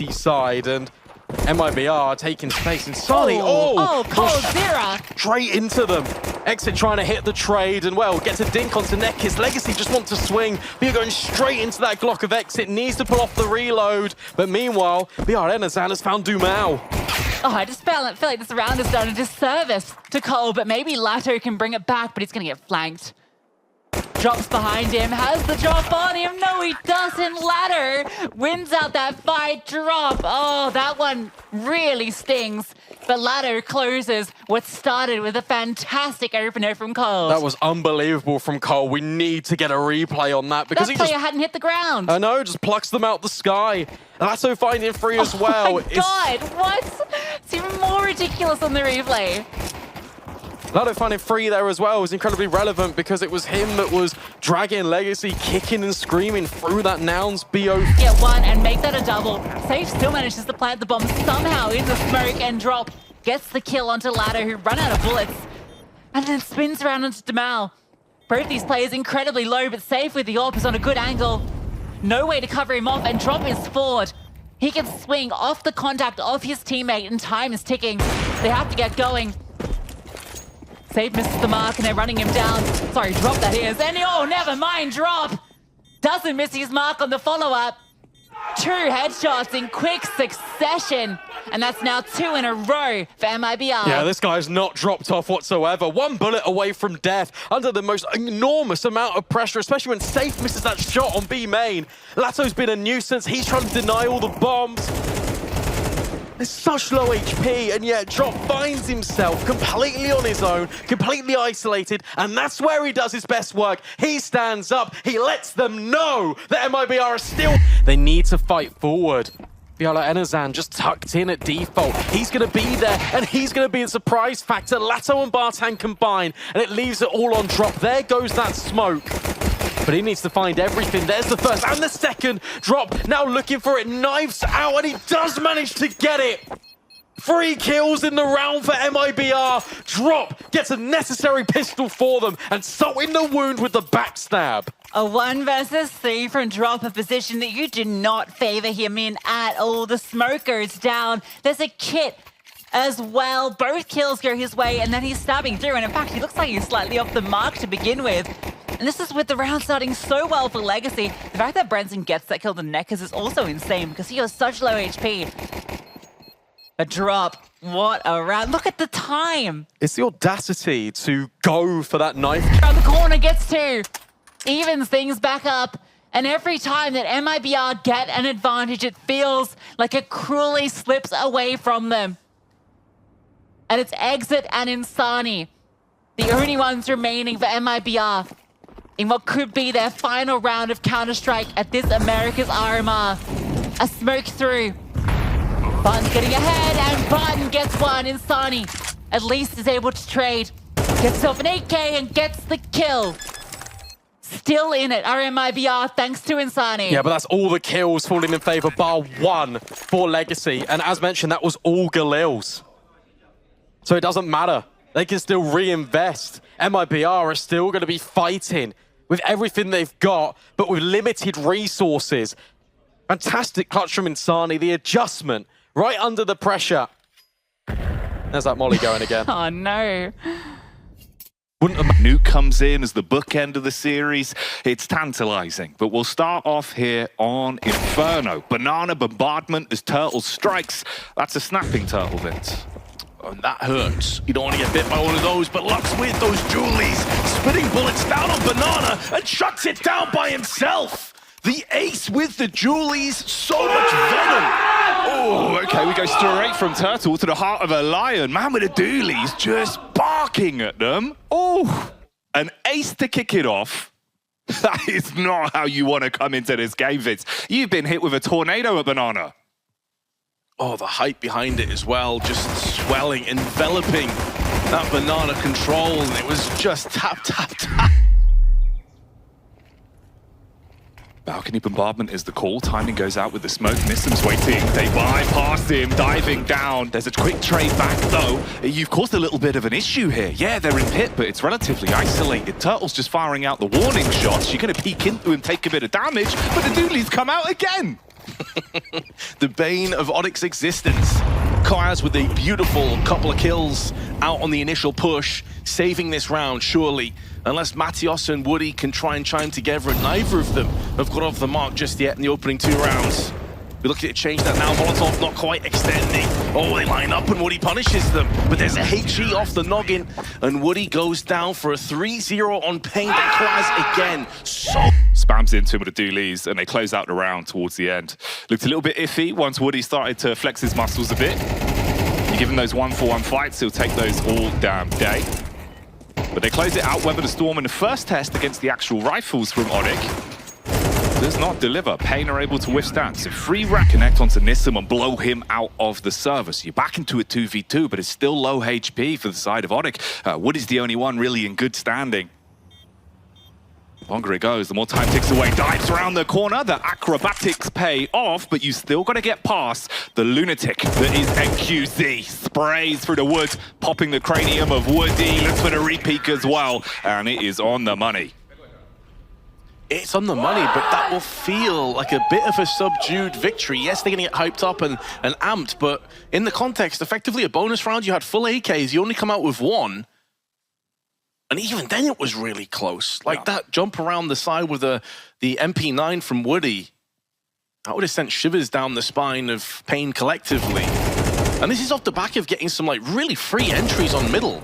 Legacy side, and MIBR taking space. And Sunny, Coldzera straight into them. Exit trying to hit the trade, and well, gets a dink onto Nekis. Legacy just want to swing. We are going straight into that Glock of Exit, needs to pull off the reload. But meanwhile, BR Enazan has found Dumao. Oh, I just feel like this round has done a disservice to Cole, but maybe Lato can bring it back, but he's going to get flanked. Drops behind him, has the drop on him. No, he doesn't. Ladder wins out that fight. Drop. Oh, that one really stings. But Ladder closes what started with a fantastic opener from Cole. That was unbelievable from Cole. We need to get a replay on that because that he player hadn't hit the ground. I know, just plucks them out the sky. Lato finding free as well. Oh my God, what? It's even more ridiculous on the replay. Lato finding free there as well was incredibly relevant because it was him that was dragging Legacy, kicking and screaming through that Nouns BO. Get one and make that a double. Safe still manages to plant the bomb somehow in the smoke and drop. Gets the kill onto Lato, who run out of bullets. And then spins around onto Dumao. Both these players incredibly low, but Safe with the AWP is on a good angle. No way to cover him off, and drop is forward. He can swing off the contact of his teammate, and time is ticking. They have to get going. Safe misses the mark, and they're running him down. Sorry, drop that is. And oh, never mind, drop. Doesn't miss his mark on the follow-up. 2 headshots in quick succession. And that's now 2 in a row for MIBR. Yeah, this guy's not dropped off whatsoever. 1 bullet away from death, under the most enormous amount of pressure, especially when Safe misses that shot on B main. Lato's been a nuisance. He's trying to deny all the bombs. There's such low HP, and yet Drop finds himself completely on his own, completely isolated, and that's where he does his best work. He stands up, he lets them know that MIBR are still... They need to fight forward. BR Enazan just tucked in at default. He's going to be there, and he's going to be the surprise factor. Lato and Bartan combine, and it leaves it all on Drop. There goes that smoke. But he needs to find everything. There's the first and the second. Drop now looking for it. Knives out, and he does manage to get it. 3 kills in the round for MIBR. Drop gets a necessary pistol for them, and salt in the wound with the backstab. A 1 versus 3 from Drop, a position that you do not favor him in at all. The smoker is down. There's a kit as well. Both kills go his way, and then he's stabbing through. And in fact, he looks like he's slightly off the mark to begin with. And this is with the round starting so well for Legacy. The fact that Branson gets that kill to Nekis is also insane because he has such low HP. A Drop. What a round. Look at the time. It's the audacity to go for that knife. Around the corner, gets 2. Evens things back up. And every time that MIBR get an advantage, it feels like it cruelly slips away from them. And it's Exit and Insani, the only ones remaining for MIBR in what could be their final round of Counter-Strike at this America's RMR. A smoke through. Barton's getting ahead, and Barton gets one. Insani at least is able to trade. Gets himself an 8K and gets the kill. Still in it, RMIBR, thanks to Insani. Yeah, but that's all the kills falling in favor, bar 1 for Legacy. And as mentioned, that was all Galil's. So it doesn't matter. They can still reinvest. MIBR are still going to be fighting with everything they've got, but with limited resources. Fantastic clutch from Insani. The adjustment right under the pressure. There's that molly going again. Oh, no. Nuke comes in as the bookend of the series. It's tantalizing, but we'll start off here on Inferno. Banana bombardment as Turtle strikes. That's a snapping turtle, Vince. And that hurts. You don't want to get bit by one of those, but Lux with those Julies, spitting bullets down on Banana and shuts it down by himself. The ace with the Julies, so much venom. Oh, okay, we go straight from Turtle to the heart of a lion. Man with the doolies just barking at them. Oh, an ace to kick it off. That is not how you want to come into this game, Vince. You've been hit with a tornado at Banana. Oh, the hype behind it as well, just swelling, enveloping that Banana control, and it was just tap, tap, tap. Balcony bombardment is the call. Timing goes out with the smoke. Nissam's waiting. They bypass him, diving down. There's a quick trade back, though. You've caused a little bit of an issue here. Yeah, they're in pit, but it's relatively isolated. Turtle's just firing out the warning shots. You're going to peek into him, take a bit of damage, but the Doodlies come out again. The bane of Onyx's existence. Kaz with a beautiful couple of kills out on the initial push, saving this round, surely. Unless Matios and Woody can try and chime together, and neither of them have got off the mark just yet in the opening 2 rounds. We look at it change that now. Molotov not quite extending. Oh, they line up and Woody punishes them. But there's a HE off the noggin. And Woody goes down for a 3-0 on Pain. Then Kaz again. Spams into him with the doolies, and they close out the round towards the end. Looked a little bit iffy once Woody started to flex his muscles a bit. You give him those 1-for-1 fights, he'll take those all damn day. But they close it out. Weather the Storm in the first test against the actual rifles from Onyx does not deliver. Pain are able to withstand. So free rack connect onto Nissim and blow him out of the server. So you're back into a 2v2, but it's still low HP for the side of Onyx. Woody's the only one really in good standing. The longer it goes, the more time ticks away. Dives around the corner. The acrobatics pay off, but you still got to get past the lunatic that is NQZ. Sprays through the woods, popping the cranium of Woody. Looks for the repeak as well, and it is on the money. It's on the money, but that will feel like a bit of a subdued victory. Yes, they're going to get hyped up and amped, but in the context, effectively a bonus round, you had full AKs, you only come out with 1. And even then it was really close. Like that jump around the side with the MP9 from Woody, that would have sent shivers down the spine of Pain collectively. And this is off the back of getting some like really free entries on middle.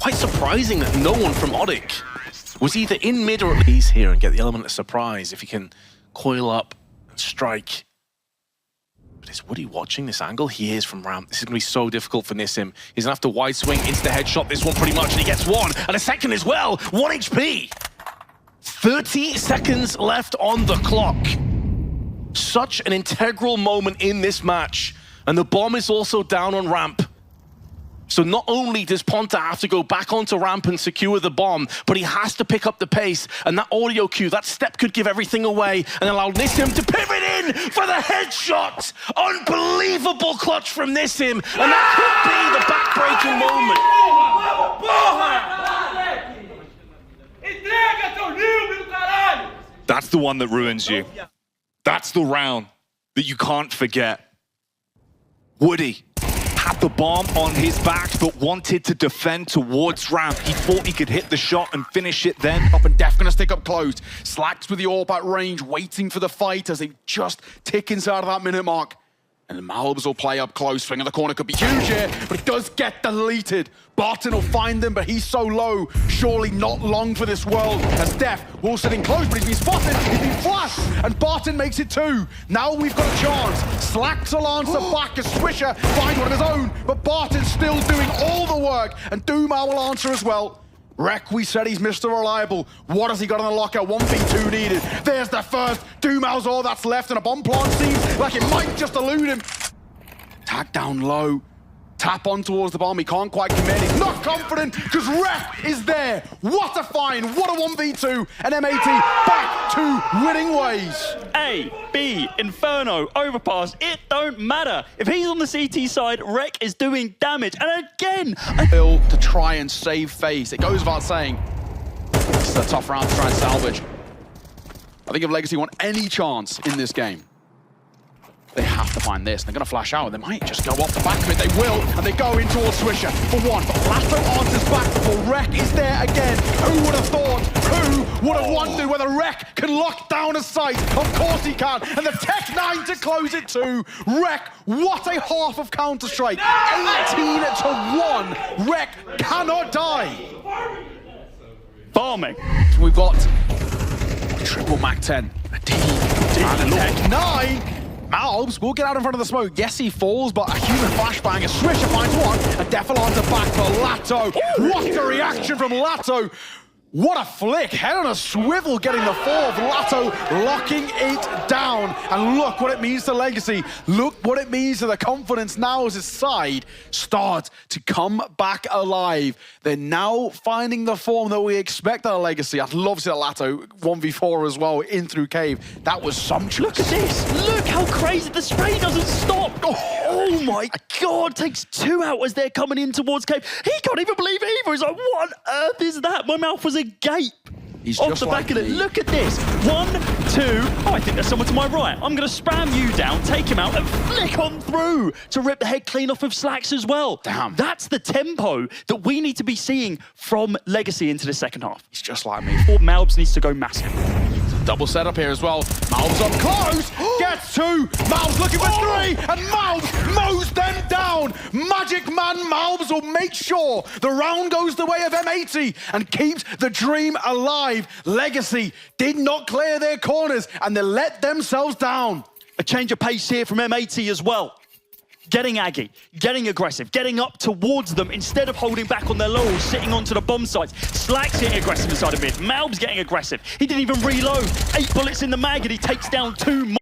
Quite surprising that no one from Onyx was either in mid or at least here and get the element of surprise if he can coil up and strike. But is Woody watching this angle? He is from ramp. This is going to be so difficult for Nissim. He's going to have to wide swing into the headshot this one pretty much, and he gets 1 and a second as well. 1 HP. 30 seconds left on the clock. Such an integral moment in this match. And the bomb is also down on ramp. So not only does Ponta have to go back onto ramp and secure the bomb, but he has to pick up the pace. And that audio cue, that step could give everything away and allow Nissim to pivot in for the headshot. Unbelievable clutch from Nissim. And that could be the backbreaking moment. That's the one that ruins you. That's the round that you can't forget. Woody had the bomb on his back, but wanted to defend towards ramp. He thought he could hit the shot and finish it then. Up and Def gonna stick up close. Slacks with the AWP at range, waiting for the fight as they just tick inside of that minute mark. And the Malbs will play up close. Swing of the corner could be huge here, but it does get deleted. Barton will find him, but he's so low. Surely not long for this world. As Def will sitting close, but he's been spotted. He's been flashed, and Barton makes it 2. Now we've got a chance. Slacks will answer back as Swisher finds one of his own, but Barton's still doing all the work, and Duma will answer as well. Rek, we said he's Mr. Reliable. What has he got on the locker? 1v2 needed. There's the first. Dumal's all that's left, and a bomb plant seems like it might just elude him. Tag down low. Tap on towards the bomb. He can't quite commit. He's not confident because Rek is there. What a find. What a 1v2. And MAT back to winning ways. A, B, Inferno, Overpass, it don't matter. If he's on the CT side, Rek is doing damage. And again, To try and save face. It goes without saying. This is a tough round to try and salvage. I think if Legacy want any chance in this game, they have to find this. They're going to flash out. They might just go off the back of it. They will, and they go in towards Swisher for 1. But Lato answers back before Rek is there again. Who would have thought? Who would have wondered whether Rek can lock down a site? Of course he can. And the Tech 9 to close it too. Rek, what a half of Counter-Strike. 18-1. Rek cannot die. farming. We've got a triple Mac 10. A D. And a Tech 9. Malbs will get out in front of the smoke. Yes, he falls, but a human flashbang. A Swisher finds 1. A Defilante back for Lato. What a reaction from Lato. What a flick. Head on a swivel getting the 4th. Lato locking it down. And look what it means to Legacy. Look what it means to the confidence now as his side starts to come back alive. They're now finding the form that we expect out of Legacy. I'd love to see that Lato 1v4 as well in through Cave. That was sumptuous. Look at this. Look how crazy the spray doesn't stop. Oh my God. Takes 2 out as they're coming in towards Cave. He can't even believe it either. He's like, what on earth is that? My mouth was agape. He's off just the like back of it. me. Look at this. 1, 2. Oh, I think there's someone to my right. I'm going to spam you down, take him out, and flick on through to rip the head clean off of Slacks as well. Damn. That's the tempo that we need to be seeing from Legacy into the second half. He's just like me. Or Malbs needs to go massive. Double setup here as well. Malbs up close, gets 2. Malbs looking for 3, and Malbs mows them down. Magic Man Malbs will make sure the round goes the way of M80 and keeps the dream alive. Legacy did not clear their corners, and they let themselves down. A change of pace here from M80 as well. Getting aggy, getting aggressive, getting up towards them instead of holding back on their laurels, sitting onto the bomb sites. Slacks getting aggressive inside of mid. Malbs getting aggressive. He didn't even reload. 8 bullets in the mag and he takes down 2 more.